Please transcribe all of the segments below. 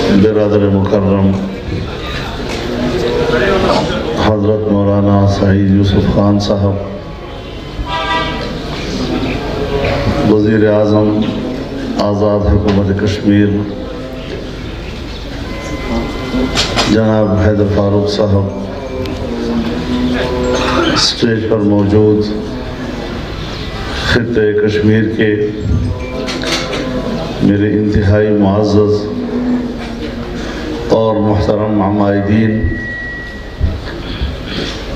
برادر مکرم حضرت مولانا سعید یوسف خان صاحب، وزیر اعظم آزاد حکومت کشمیر جناب حیدر فاروق صاحب، اسٹیج پر موجود خطے کشمیر کے میرے انتہائی معزز اور محترم عمائدین،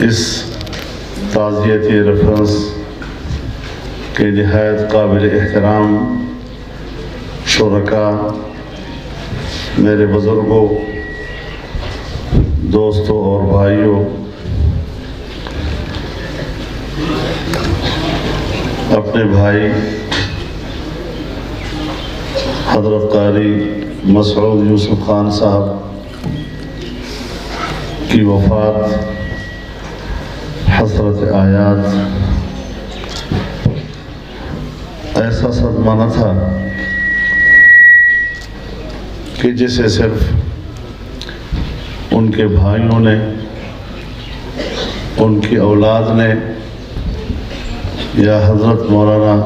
اس تعزیتی ریفرنس کے نہایت قابل احترام شرکاء، میرے بزرگوں، دوستوں اور بھائیوں، اپنے بھائی حضرت قاری مسعود یوسف خان صاحب کی وفات حسرت آیات، ایسا صدمہ نہ تھا کہ جسے صرف ان کے بھائیوں نے، ان کی اولاد نے یا حضرت مولانا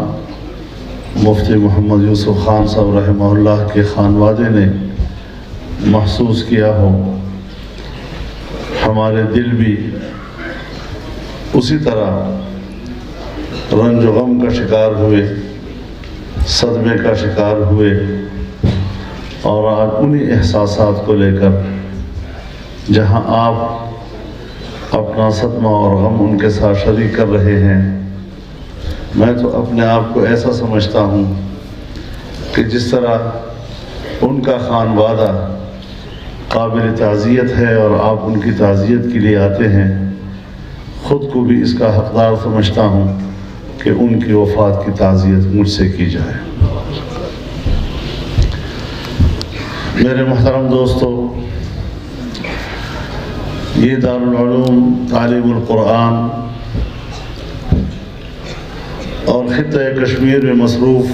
مفتی محمد یوسف خان صاحب رحمہ اللہ کے خانوادے نے محسوس کیا ہو، ہمارے دل بھی اسی طرح رنج و غم کا شکار ہوئے، صدمے کا شکار ہوئے، اور آج انہی احساسات کو لے کر جہاں آپ اپنا صدمہ اور غم ان کے ساتھ شریک کر رہے ہیں، میں تو اپنے آپ کو ایسا سمجھتا ہوں کہ جس طرح ان کا خانوادہ قابل تعزیت ہے اور آپ ان کی تعزیت کے لیے آتے ہیں، خود کو بھی اس کا حقدار سمجھتا ہوں کہ ان کی وفات کی تعزیت مجھ سے کی جائے۔ میرے محترم دوستو، یہ دارالعلوم تعلیم القرآن اور خطہ کشمیر میں مصروف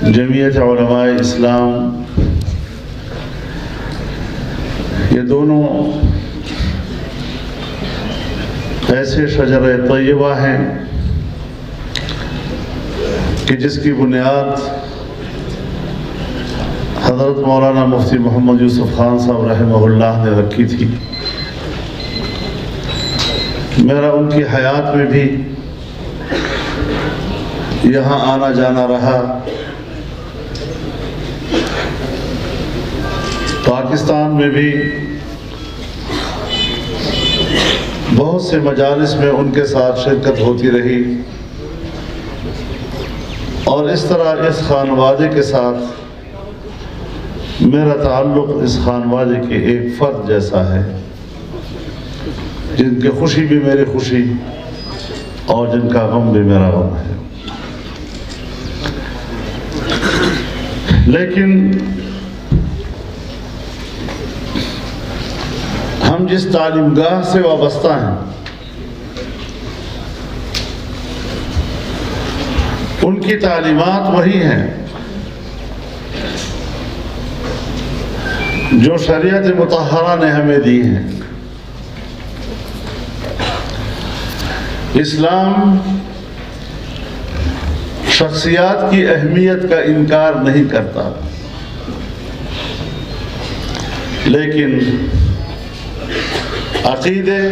جمعیت علماء اسلام، یہ دونوں ایسے شجرہ طیبہ ہیں کہ جس کی بنیاد حضرت مولانا مفتی محمد یوسف خان صاحب رحمہ اللہ نے رکھی تھی۔ میرا ان کی حیات میں بھی یہاں آنا جانا رہا، پاکستان میں بھی بہت سے مجالس میں ان کے ساتھ شرکت ہوتی رہی، اور اس طرح اس خانوادے کے ساتھ میرا تعلق اس خانوادے کے ایک فرد جیسا ہے، جن کی خوشی بھی میری خوشی اور جن کا غم بھی میرا غم ہے۔ لیکن ہم جس تعلیم گاہ سے وابستہ ہیں، ان کی تعلیمات وہی ہیں جو شریعت مطہرہ نے ہمیں دی ہیں۔ اسلام شخصیات کی اہمیت کا انکار نہیں کرتا، لیکن عقیدے،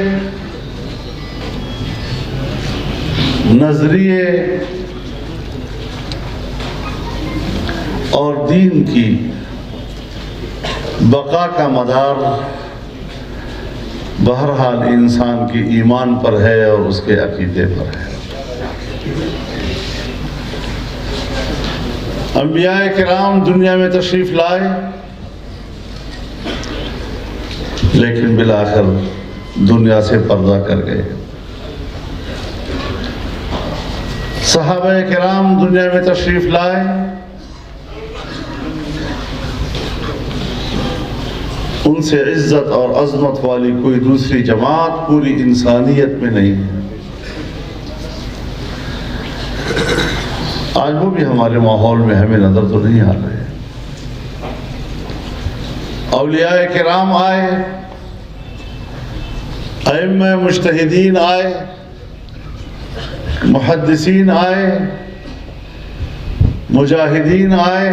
نظریے اور دین کی بقا کا مدار بہرحال انسان کی ایمان پر ہے اور اس کے عقیدے پر ہے۔ انبیاء کرام دنیا میں تشریف لائے، لیکن بالآخر دنیا سے پردہ کر گئے۔ صحابہ کرام دنیا میں تشریف لائے، ان سے عزت اور عظمت والی کوئی دوسری جماعت پوری انسانیت میں نہیں ہے۔ آج وہ بھی ہمارے ماحول میں ہمیں نظر تو نہیں آ رہے، اولیاء کرام آئے، ائمہ مجتہدین آئے، محدثین آئے، مجاہدین آئے،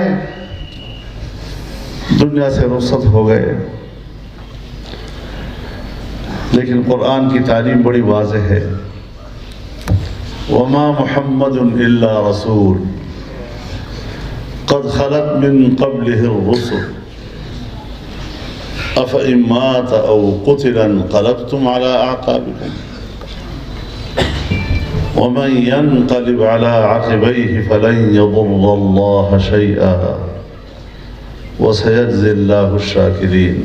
دنیا سے رخصت ہو گئے، لیکن قرآن کی تعلیم بڑی واضح ہے، وما محمد الا رسول قد خلت من قبله الرسل افإن مات او قتل انقلبتم على اعقابكم ومن ينقلب على عقبيه فلن يضر الله شيئا وسيجزي الله الشاكرين۔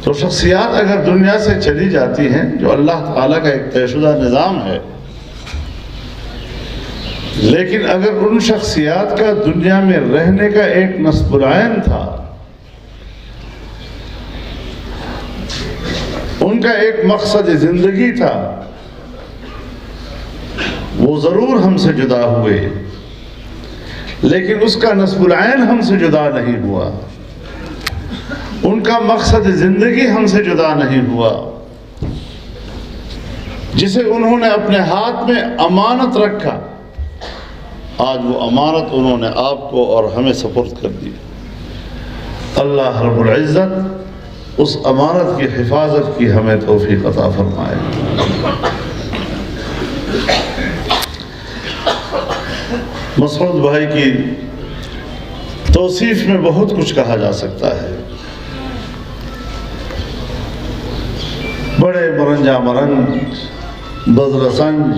تو شخصیات اگر دنیا سے چلی جاتی ہیں، جو اللہ تعالیٰ کا ایک طے شدہ نظام ہے، لیکن اگر ان شخصیات کا دنیا میں رہنے کا ایک نصب العین تھا، ان کا ایک مقصد زندگی تھا، وہ ضرور ہم سے جدا ہوئے، لیکن اس کا نصب العین ہم سے جدا نہیں ہوا، ان کا مقصد زندگی ہم سے جدا نہیں ہوا۔ جسے انہوں نے اپنے ہاتھ میں امانت رکھا، آج وہ امانت انہوں نے آپ کو اور ہمیں سپرد کر دی۔ اللہ رب العزت اس امانت کی حفاظت کی ہمیں توفیق عطا فرمائے۔ مسعود بھائی کی توصیف میں بہت کچھ کہا جا سکتا ہے، بڑے مرنجا مرنج، بزر سنج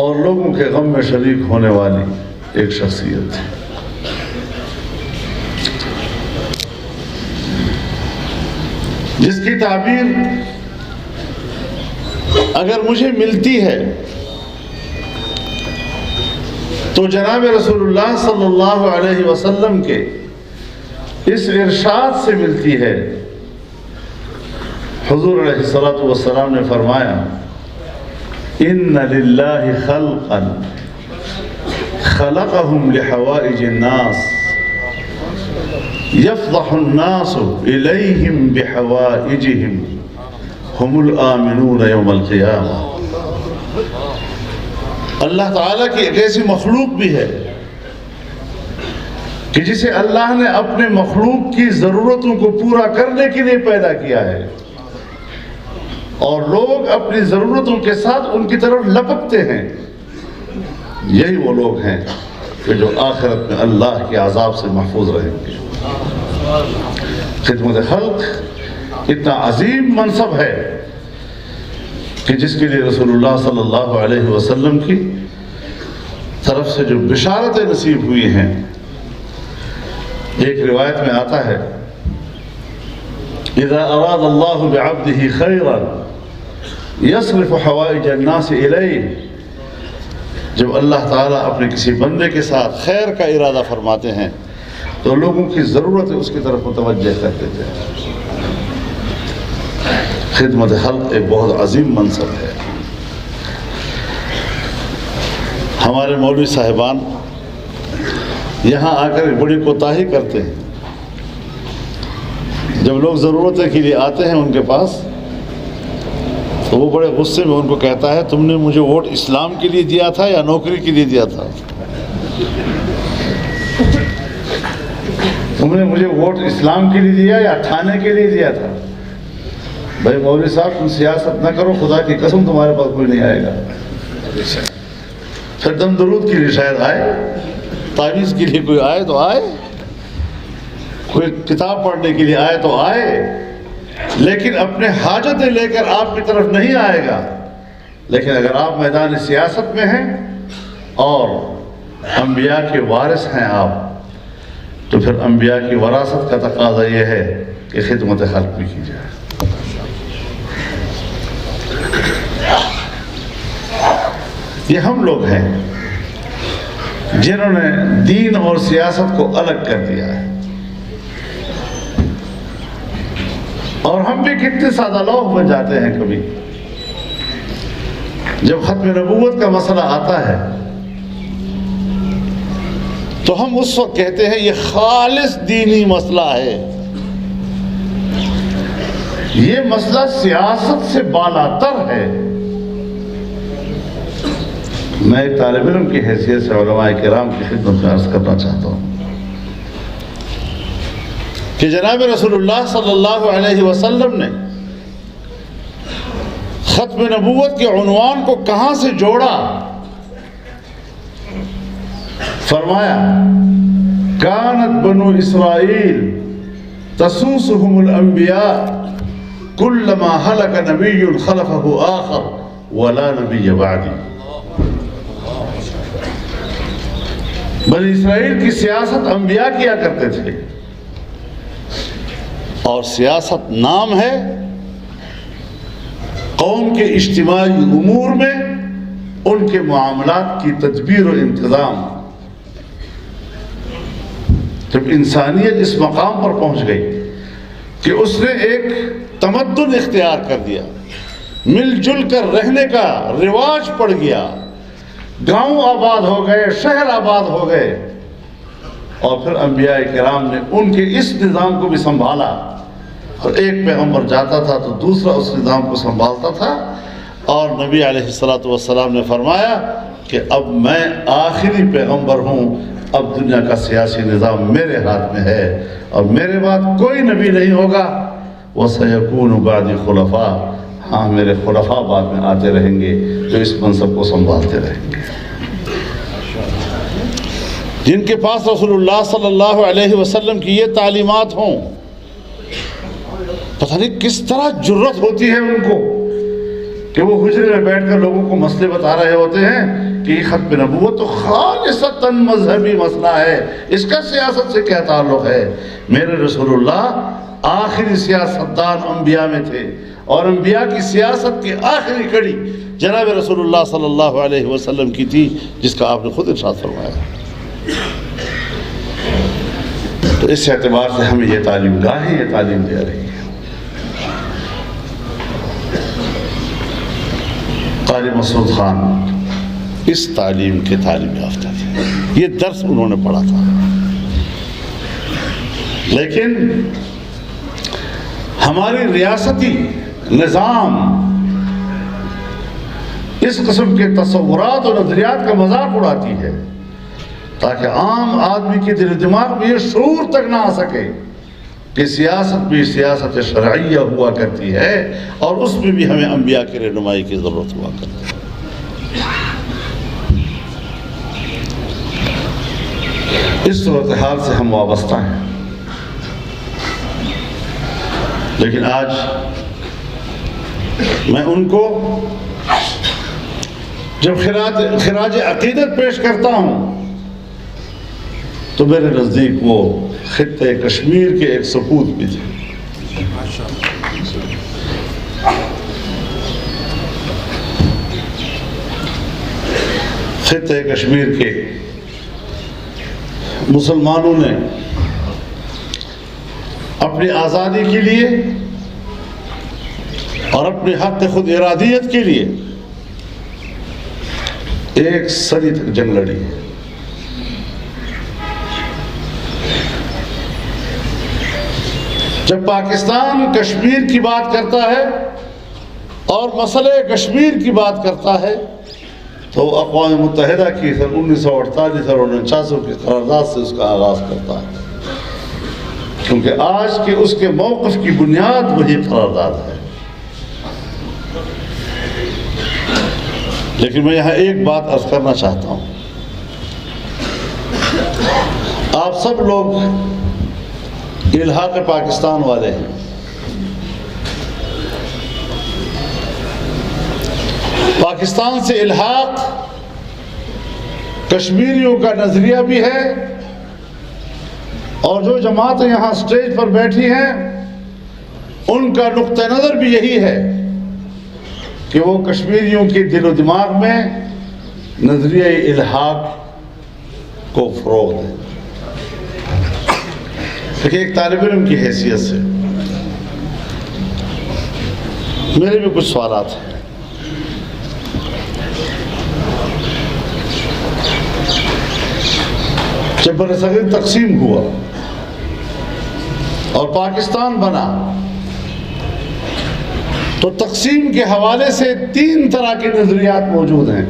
اور لوگوں کے غم میں شریک ہونے والی ایک شخصیت تھی۔ جس کی تعبیر اگر مجھے ملتی ہے تو جناب رسول اللہ صلی اللہ علیہ وسلم کے اس ارشاد سے ملتی ہے۔ حضور علیہ الصلوۃ والسلام نے فرمایا، ان للہ خلقا خلقهم لحوائج الناس یفضح الناس الیہم بحوائجہم ہم الآمنون یوم القیامہ۔ اللہ تعالیٰ کی ایک ایسی مخلوق بھی ہے کہ جسے اللہ نے اپنے مخلوق کی ضرورتوں کو پورا کرنے کے لیے پیدا کیا ہے، اور لوگ اپنی ضرورتوں کے ساتھ ان کی طرف لپکتے ہیں۔ یہی وہ لوگ ہیں کہ جو آخرت میں اللہ کے عذاب سے محفوظ رہیں گے۔ خدمت خلق اتنا عظیم منصب ہے کہ جس کے لیے رسول اللہ صلی اللہ علیہ وسلم کی طرف سے جو بشارتیں نصیب ہوئی ہیں، ایک روایت میں آتا ہے، اذا اراد اللہ بعبدہ خیرا یصرف حوائج الناس الیہ، جب اللہ تعالیٰ اپنے کسی بندے کے ساتھ خیر کا ارادہ فرماتے ہیں تو لوگوں کی ضرورتیں اس کی طرف متوجہ کر دیتے ہیں۔ خدمت خلق ایک بہت عظیم منصب ہے۔ ہمارے مولوی صاحبان یہاں آ کر بڑی کوتاہی کرتے ہیں۔ جب لوگ ضرورتیں کے لیے آتے ہیں ان کے پاس تو وہ بڑے غصے میں ان کو کہتا ہے، تم نے مجھے ووٹ اسلام کے لیے دیا تھا یا نوکری کے لیے دیا تھا؟ تم نے مجھے ووٹ اسلام کے لیے دیا یا تھانے کے لیے دیا تھا؟ بھائی مولوی صاحب تم سیاست نہ کرو، خدا کی قسم تمہارے پاس کوئی نہیں آئے گا۔ پھر دم درود کے لیے شاید آئے، تعویذ کے لیے کوئی آئے تو آئے، کوئی کتاب پڑھنے کے لیے آئے تو آئے، لیکن اپنے حاجتیں لے کر آپ کی طرف نہیں آئے گا۔ لیکن اگر آپ میدان سیاست میں ہیں اور انبیاء کے وارث ہیں آپ، تو پھر انبیاء کی وراثت کا تقاضا یہ ہے کہ خدمت خلق بھی کی جائے۔ یہ ہم لوگ ہیں جنہوں نے دین اور سیاست کو الگ کر دیا ہے، اور ہم بھی کتنے سادہ لوگ بن جاتے ہیں۔ کبھی جب ختم نبوت کا مسئلہ آتا ہے تو ہم اس وقت کہتے ہیں یہ خالص دینی مسئلہ ہے، یہ مسئلہ سیاست سے بالاتر ہے۔ میں ایک طالب علم کی حیثیت سے علماء کرام کی خدمت میں عرض کرنا چاہتا ہوں کہ جناب رسول اللہ صلی اللہ علیہ وسلم نے ختم نبوت کے عنوان کو کہاں سے جوڑا؟ فرمایا کانت بنو اسرائیل تسوسهم الانبیاء کلما ہلک نبی خلفہ آخر ولا نبی بعدی۔ بنی اسرائیل کی سیاست انبیاء کیا کرتے تھے، اور سیاست نام ہے قوم کے اجتماعی امور میں ان کے معاملات کی تدبیر و انتظام۔ جب انسانیت اس مقام پر پہنچ گئی کہ اس نے ایک تمدن اختیار کر دیا، مل جل کر رہنے کا رواج پڑ گیا، گاؤں آباد ہو گئے، شہر آباد ہو گئے، اور پھر انبیاء کرام نے ان کے اس نظام کو بھی سنبھالا، اور ایک پیغمبر جاتا تھا تو دوسرا اس نظام کو سنبھالتا تھا، اور نبی علیہ السلام نے فرمایا کہ اب میں آخری پیغمبر ہوں، اب دنیا کا سیاسی نظام میرے ہاتھ میں ہے، اور میرے بعد کوئی نبی نہیں ہوگا۔ وَسَيَكُونُ بَعْدِي خُلَفَاء، ہاں میرے خلفاء بعد میں آتے رہیں گے جو اس منصب کو سنبھالتے رہیں گے، جن کے پاس رسول اللہ صلی اللہ علیہ وسلم کی یہ تعلیمات ہوں۔ پتہ نہیں کس طرح جرت ہوتی ہے ان کو کہ وہ حجرے میں بیٹھ کر لوگوں کو مسئلے بتا رہے ہوتے ہیں کہ یہ ختم نبوت تو خالصتاً مذہبی مسئلہ ہے، اس کا سیاست سے کیا تعلق ہے؟ میرے رسول اللہ آخری سیاستدان انبیاء میں تھے، اور انبیاء کی سیاست کی آخری کڑی جناب رسول اللہ صلی اللہ علیہ وسلم کی تھی، جس کا آپ نے خود ارشاد فرمایا۔ تو اس اعتبار سے ہمیں یہ تعلیم گاہیں یہ تعلیم دے رہی ہے۔ قاری مسعود خان اس تعلیم کے تعلیم یافتہ تھے، یہ درس انہوں نے پڑھا تھا، لیکن ہماری ریاستی نظام اس قسم کے تصورات اور نظریات کا مذاق اڑاتی ہے تاکہ عام آدمی کے دل و دماغ میں یہ شعور تک نہ آ سکے کہ سیاست بھی سیاست شرعیہ ہوا کرتی ہے، اور اس میں بھی ہمیں انبیاء کی رہنمائی کی ضرورت ہوا کرتی ہے۔ اس صورتحال سے ہم وابستہ ہیں، لیکن آج میں ان کو جب خراج عقیدت پیش کرتا ہوں تو میرے نزدیک وہ خطہ کشمیر کے ایک سپوت بھی تھے۔ خطہ کشمیر کے مسلمانوں نے اپنی آزادی کے لیے اور اپنے حق خود ارادیت کے لیے ایک صدی تک جنگ لڑی ہے۔ جب پاکستان کشمیر کی بات کرتا ہے اور مسئلہ کشمیر کی بات کرتا ہے تو اقوام متحدہ کی 1948 اور 49 کی قرارداد سے اس کا آغاز کرتا ہے، کیونکہ آج کے اس کے موقف کی بنیاد وہی قرارداد ہے۔ لیکن میں یہاں ایک بات عرض کرنا چاہتا ہوں، آپ سب لوگ الحاق پاکستان والے ہیں، پاکستان سے الحاق کشمیریوں کا نظریہ بھی ہے، اور جو جماعتیں یہاں سٹیج پر بیٹھی ہیں ان کا نقطہ نظر بھی یہی ہے کہ وہ کشمیریوں کے دل و دماغ میں نظریہ الحاق کو فروغ دیں۔ دیکھیں، ایک طالب علم کی حیثیت سے میرے بھی کچھ سوالات ہیں۔ جب برصغیر تقسیم ہوا اور پاکستان بنا تو تقسیم کے حوالے سے 3 طرح کے نظریات موجود ہیں.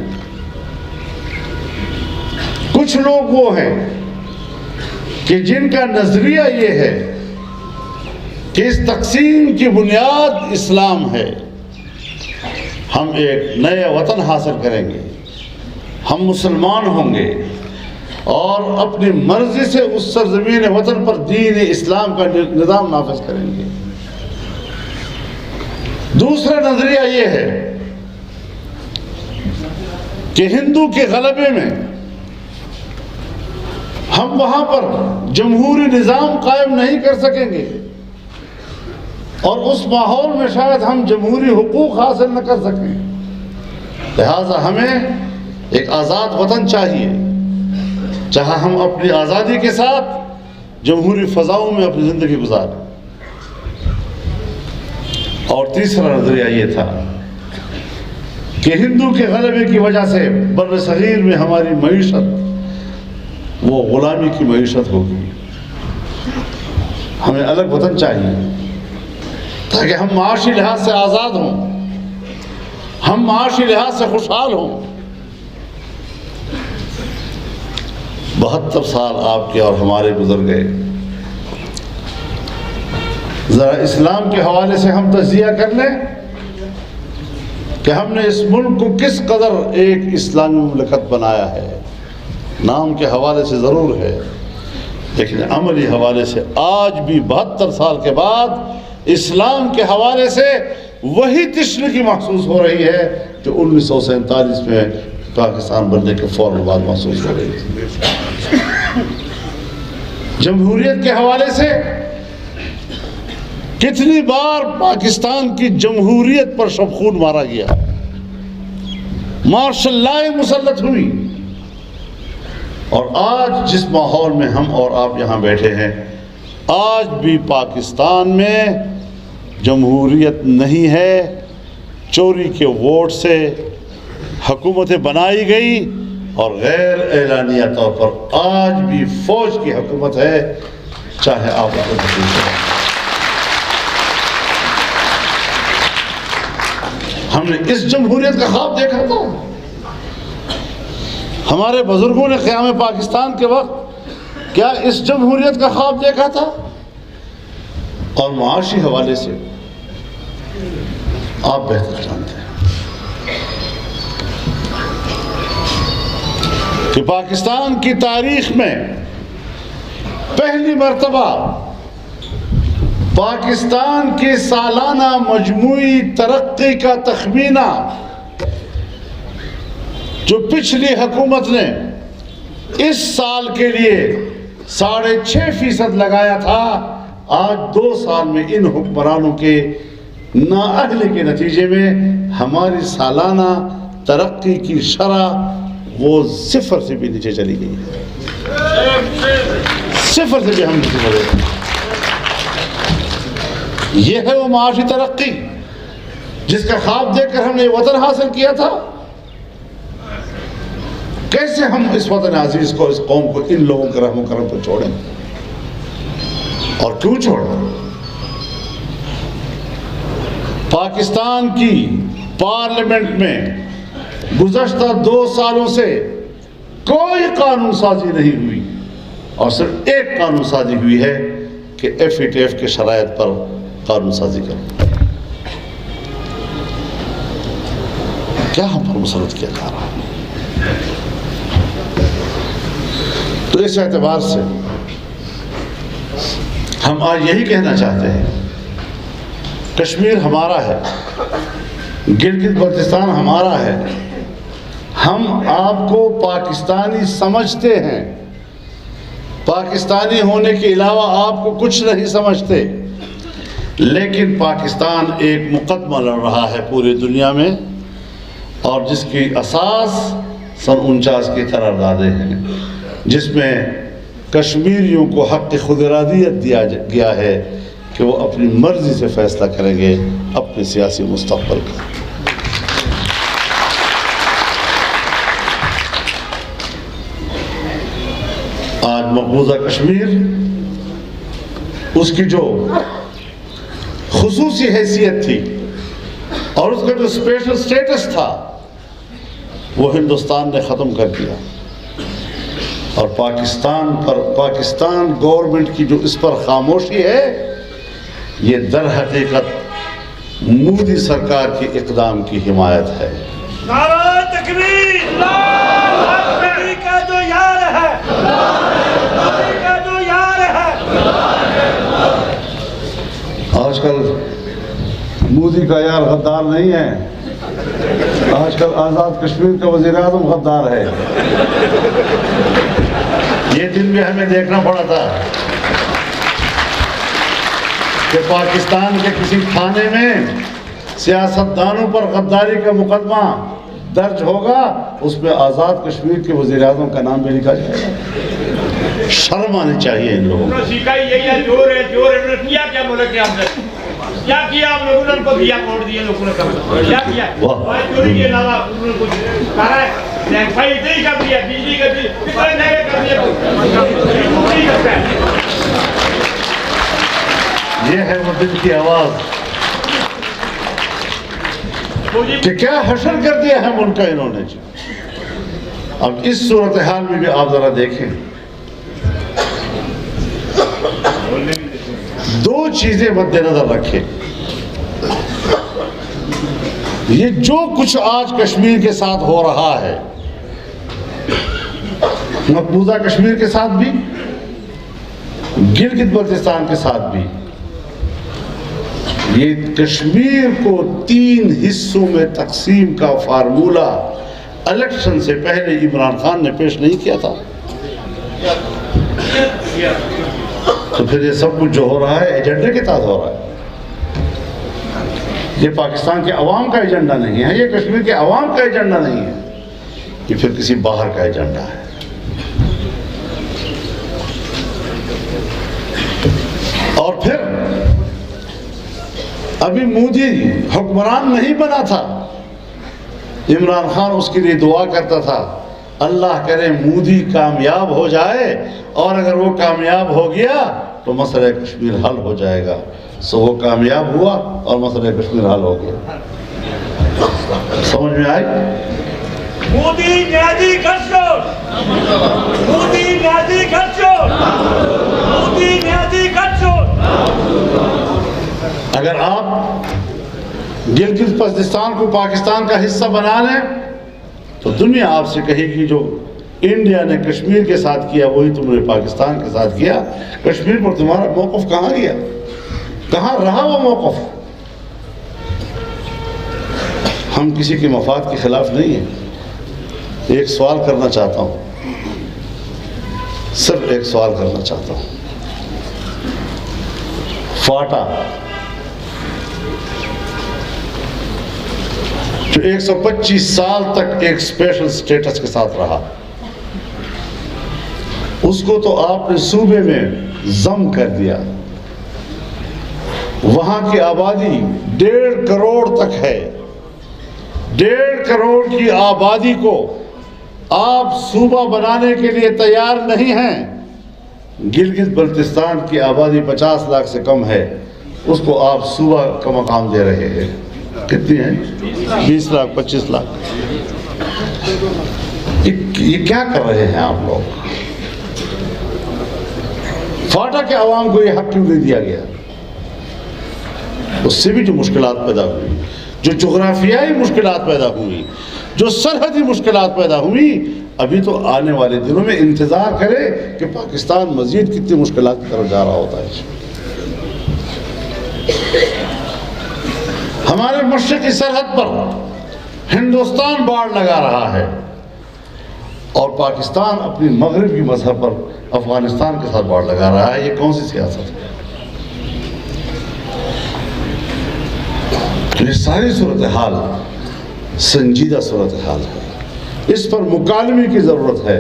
کچھ لوگ وہ ہیں کہ جن کا نظریہ یہ ہے کہ اس تقسیم کی بنیاد اسلام ہے. ہم ایک نیا وطن حاصل کریں گے, ہم مسلمان ہوں گے اور اپنی مرضی سے اس سرزمین وطن پر دین اسلام کا نظام نافذ کریں گے. دوسرا نظریہ یہ ہے کہ ہندو کے غلبے میں ہم وہاں پر جمہوری نظام قائم نہیں کر سکیں گے اور اس ماحول میں شاید ہم جمہوری حقوق حاصل نہ کر سکیں. لہذا ہمیں ایک آزاد وطن چاہیے جہاں ہم اپنی آزادی کے ساتھ جمہوری فضاؤں میں اپنی زندگی گزاریں. اور تیسرا نظریہ یہ تھا کہ ہندو کے غلبے کی وجہ سے بر صغیر میں ہماری معیشت وہ غلامی کی معیشت ہوگی. ہمیں الگ وطن چاہیے تاکہ ہم معاشی لحاظ سے آزاد ہوں, ہم معاشی لحاظ سے خوشحال ہوں. 72 سال آپ کے اور ہمارے گزر گئے. ذرا اسلام کے حوالے سے ہم تجزیہ کر لیں کہ ہم نے اس ملک کو کس قدر ایک اسلامی مملکت بنایا ہے. نام کے حوالے سے ضرور ہے, لیکن عملی حوالے سے آج بھی 72 سال کے بعد اسلام کے حوالے سے وہی تشنگی محسوس ہو رہی ہے جو 1947 میں پاکستان بننے کے فوراً بعد محسوس ہو رہی تھی. جمہوریت کے حوالے سے کتنی بار پاکستان کی جمہوریت پر شب خون مارا گیا, مارشل لاء مسلط ہوئی, اور آج جس ماحول میں ہم اور آپ یہاں بیٹھے ہیں, آج بھی پاکستان میں جمہوریت نہیں ہے. چوری کے ووٹ سے حکومتیں بنائی گئی اور غیر اعلانیہ طور پر آج بھی فوج کی حکومت ہے, چاہے آپ کو پوچھیں. ہم نے اس جمہوریت کا خواب دیکھا تھا. ہمارے بزرگوں نے قیام پاکستان کے وقت کیا اس جمہوریت کا خواب دیکھا تھا؟ اور معاشی حوالے سے آپ بہتر جانتے ہیں کہ پاکستان کی تاریخ میں پہلی مرتبہ پاکستان کی سالانہ مجموعی ترقی کا تخمینہ جو پچھلی حکومت نے اس سال کے لیے 6.5% لگایا تھا, آج 2 سال میں ان حکمرانوں کے نااہلی کے نتیجے میں ہماری سالانہ ترقی کی شرح وہ 0 سے بھی نیچے چلی گئی ہے. 0 سے بھی ہم نیچے چلے گئے. یہ ہے وہ معاشی ترقی جس کا خواب دیکھ کر ہم نے وطن حاصل کیا تھا. کیسے ہم اس وطن عزیز کو, اس قوم کو, ان لوگوں کے رحم و کرم کو چھوڑیں؟ اور کیوں چھوڑیں؟ پاکستان کی پارلیمنٹ میں گزشتہ 2 سالوں سے کوئی قانون سازی نہیں ہوئی, اور صرف ایک قانون سازی ہوئی ہے کہ FATF کے شرائط پر قانون سازی کریں. کیا ہم پر مسلط کیا جا رہا ہے؟ تو اس اعتبار سے ہم آج یہی کہنا چاہتے ہیں, کشمیر ہمارا ہے, گلگت بلتستان ہمارا ہے, ہم آپ کو پاکستانی سمجھتے ہیں, پاکستانی ہونے کے علاوہ آپ کو کچھ نہیں سمجھتے, لیکن پاکستان ایک مقدمہ لڑ رہا ہے پوری دنیا میں, اور جس کی اساس سن 49 کی قراردادیں ہیں, جس میں کشمیریوں کو حق خود ارادیت دیا گیا ہے کہ وہ اپنی مرضی سے فیصلہ کریں گے اپنے سیاسی مستقبل کا. آج مقبوضہ کشمیر اس کی جو خصوصی حیثیت تھی اور اس کا جو اسپیشل سٹیٹس تھا وہ ہندوستان نے ختم کر دیا، اور پاکستان گورنمنٹ کی جو اس پر خاموشی ہے یہ در حقیقت مودی سرکار کے اقدام کی حمایت ہے۔ نعرہ تکبیر! مودی کا جو یار ہے، مودی کا جو یار ہے۔ آج کل مودی کا یار غدار نہیں ہے، آج کل آزاد کشمیر کا وزیر اعظم غدار ہے۔ یہ دن بھی ہمیں دیکھنا پڑا تھا کہ پاکستان کے کسی تھانے میں سیاستدانوں پر غداری کا مقدمہ درج ہوگا، اس میں آزاد کشمیر کے وزیر اعظم کا نام بھی لکھا جائے گا۔ شرم آنی چاہیے ان لوگوں کو۔ سیکھا یہی ہے، جور ہے، جور ہے۔ کیا کیا ملک کے اندر کیا کیا آپ لوگوں نے؟ ان کو دیا موڑ دیے لوگوں نے، کیا کیا؟ چوری کے علاوہ انہوں نے کچھ کرا ہے؟ فائی نہیں کر دیا، بجلی کا بل کتنے مہنگے کر دیا؟ نہیں کرتا ہے۔ یہ ہے وہ دل کی آواز کہ کیا حشر کر دیا ہے ملک کا انہوں نے۔ اب اس صورتحال میں بھی آپ ذرا دیکھیں، دو چیزیں مد نظر رکھیں۔ یہ جو کچھ آج کشمیر کے ساتھ ہو رہا ہے، مقبوضہ کشمیر کے ساتھ بھی، گلگت بلتستان کے ساتھ بھی، یہ کشمیر کو 3 حصوں میں تقسیم کا فارمولہ الیکشن سے پہلے عمران خان نے پیش نہیں کیا تھا۔ تو پھر یہ سب کچھ جو ہو رہا ہے ایجنڈے کے تحت ہو رہا ہے۔ یہ پاکستان کے عوام کا ایجنڈا نہیں ہے، یہ کشمیر کے عوام کا ایجنڈا نہیں ہے، یہ پھر کسی باہر کا ایجنڈا ہے۔ اور پھر ابھی مودی حکمران نہیں بنا تھا، عمران خان اس کے لیے دعا کرتا تھا، اللہ کرے مودی کامیاب ہو جائے، اور اگر وہ کامیاب ہو گیا تو مسئلہ کشمیر حل ہو جائے گا۔ سو وہ کامیاب ہوا اور مسئلہ کشمیر حل ہو گیا۔ سمجھ میں آئی؟ مودی نیازی گھر چھوڑ، مودی نیازی گھر چھوڑ، مودی نیازی گھر چھوڑ۔ اگر آپ گلگت بلتستان کو پاکستان کا حصہ بنا لیں تو دنیا آپ سے کہے گی جو انڈیا نے کشمیر کے ساتھ کیا وہی تم نے پاکستان کے ساتھ کیا۔ کشمیر پر تمہارا موقف کہاں گیا؟ کہاں رہا وہ موقف؟ ہم کسی کے مفاد کے خلاف نہیں ہیں۔ ایک سوال کرنا چاہتا ہوں، صرف ایک سوال کرنا چاہتا ہوں۔ فاٹا جو 125 سال تک ایک اسپیشل سٹیٹس کے ساتھ رہا، اس کو تو آپ نے صوبے میں ضم کر دیا۔ وہاں کی آبادی 1.5 کروڑ تک ہے، 1.5 کروڑ کی آبادی کو آپ صوبہ بنانے کے لیے تیار نہیں ہیں۔ گلگت بلتستان کی آبادی 50 لاکھ سے کم ہے، اس کو آپ صوبہ کا مقام دے رہے ہیں۔ کتنی ہیں؟ 20 لاکھ 25 لاکھ۔ یہ کیا کر رہے ہیں آپ لوگ؟ فاٹا کے عوام کو یہ حق کیوں نہیں دیا گیا؟ اس سے بھی جو مشکلات پیدا ہوئی، جو جغرافیائی مشکلات پیدا ہوئی، جو سرحدی مشکلات پیدا ہوئی، ابھی تو آنے والے دنوں میں انتظار کرے کہ پاکستان مزید کتنی مشکلات کی طرف جا رہا ہوتا ہے۔ ہمارے مشرقی سرحد پر ہندوستان باڑ لگا رہا ہے اور پاکستان اپنی مغربی مذہب پر افغانستان کے ساتھ باڑ لگا رہا ہے۔ یہ کون سی سیاست ہے؟ یہ ساری صورتحال سنجیدہ صورتحال ہے، اس پر مکالمے کی ضرورت ہے۔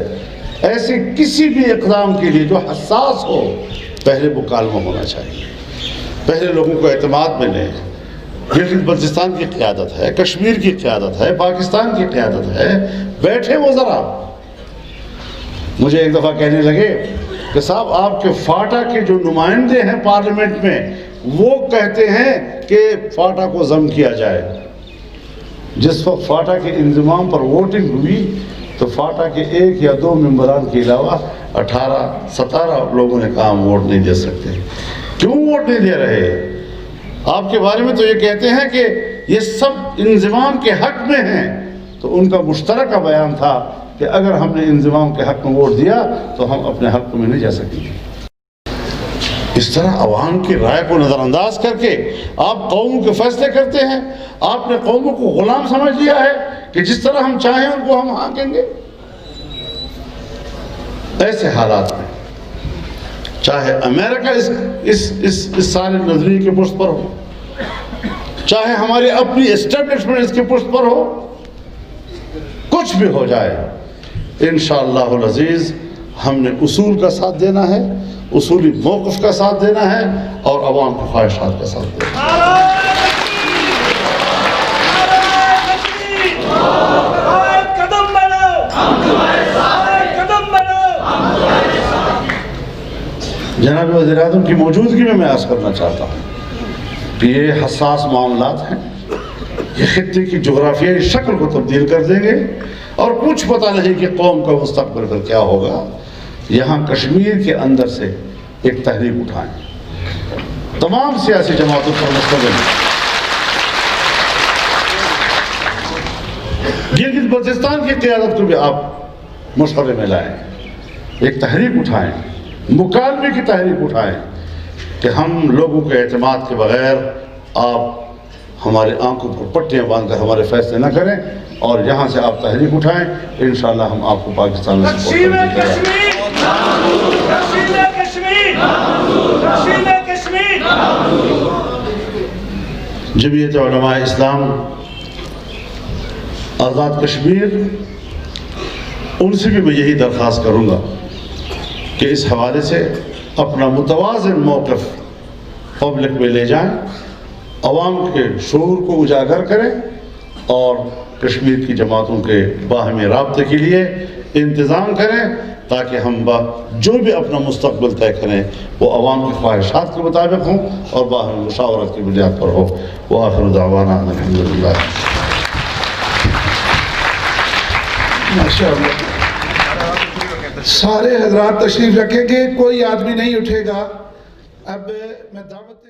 ایسے کسی بھی اقدام کے لیے جو حساس ہو، پہلے مکالمہ ہونا چاہیے، پہلے لوگوں کو اعتماد ملے۔ گلگت بلتستان کی قیادت ہے، کشمیر کی قیادت ہے، پاکستان کی قیادت ہے، بیٹھے وہ ذرا مجھے ایک دفعہ کہنے لگے کہ صاحب آپ کے فاٹا کے جو نمائندے ہیں پارلیمنٹ میں وہ کہتے ہیں کہ فاٹا کو ضم کیا جائے. جس وقت فاٹا کے انضمام پر ووٹنگ ہوئی تو فاٹا کے 1 یا 2 ممبران کے علاوہ 18-17 لوگوں نے کہا ہم ووٹ نہیں دے سکتے. کیوں ووٹ نہیں دے رہے؟ آپ کے بارے میں تو یہ کہتے ہیں کہ یہ سب انضمام کے حق میں ہیں. تو ان کا مشترکہ بیان تھا کہ اگر ہم نے انضمام کے حق میں ووٹ دیا تو ہم اپنے حق میں نہیں جا سکیں گے. اس طرح عوام کی رائے کو نظر انداز کر کے آپ قوموں کے فیصلے کرتے ہیں. آپ نے قوموں کو غلام سمجھ لیا ہے کہ جس طرح ہم چاہیں ان کو ہم ہانکیں گے. ایسے حالات میں چاہے امریکہ اس سارے نظریے کے پشت پر ہو، چاہے ہماری اپنی اسٹیبلشمنٹ اس کے پشت پر ہو، کچھ بھی ہو جائے، انشاءاللہ العزیز ہم نے اصول کا ساتھ دینا ہے، اصولی موقف کا ساتھ دینا ہے اور عوام کی خواہشات کا ساتھ دینا ہے. جناب وزیر اعظم کی موجودگی میں عرض کرنا چاہتا ہوں کہ یہ حساس معاملات ہیں، یہ خطے کی جغرافیائی شکل کو تبدیل کر دیں گے اور کچھ پتہ نہیں کہ قوم کا مستقبل پر کیا ہوگا. یہاں کشمیر کے اندر سے ایک تحریک اٹھائیں، تمام سیاسی جماعتوں پر مشتمل گلگت بلتستان کی قیادت کو بھی آپ مشورے میں لائیں، ایک تحریک اٹھائیں، مکالمے کی تحریک اٹھائیں کہ ہم لوگوں کے اعتماد کے بغیر آپ ہمارے آنکھوں پر پٹیاں باندھ کر ہمارے فیصلے نہ کریں، اور یہاں سے آپ تحریک اٹھائیں. انشاءاللہ ہم آپ کو پاکستان میں سپورٹ کریں گے. جمعیت علماء اسلام آزاد کشمیر، ان سے بھی میں یہی درخواست کروں گا کہ اس حوالے سے اپنا متوازن موقف پبلک میں لے جائیں، عوام کے شعور کو اجاگر کریں اور کشمیر کی جماعتوں کے باہمی رابطے کے لیے انتظام کریں تاکہ ہم جو بھی اپنا مستقبل طے کریں وہ عوام کی خواہشات کے مطابق ہوں اور باہمی مشاورت کی بنیاد پر ہو. وآخر دعوانا الحمدللہ. ماشاءاللہ. سارے حضرات تشریف رکھیں گے، کوئی آدمی نہیں اٹھے گا. اب میں دعوت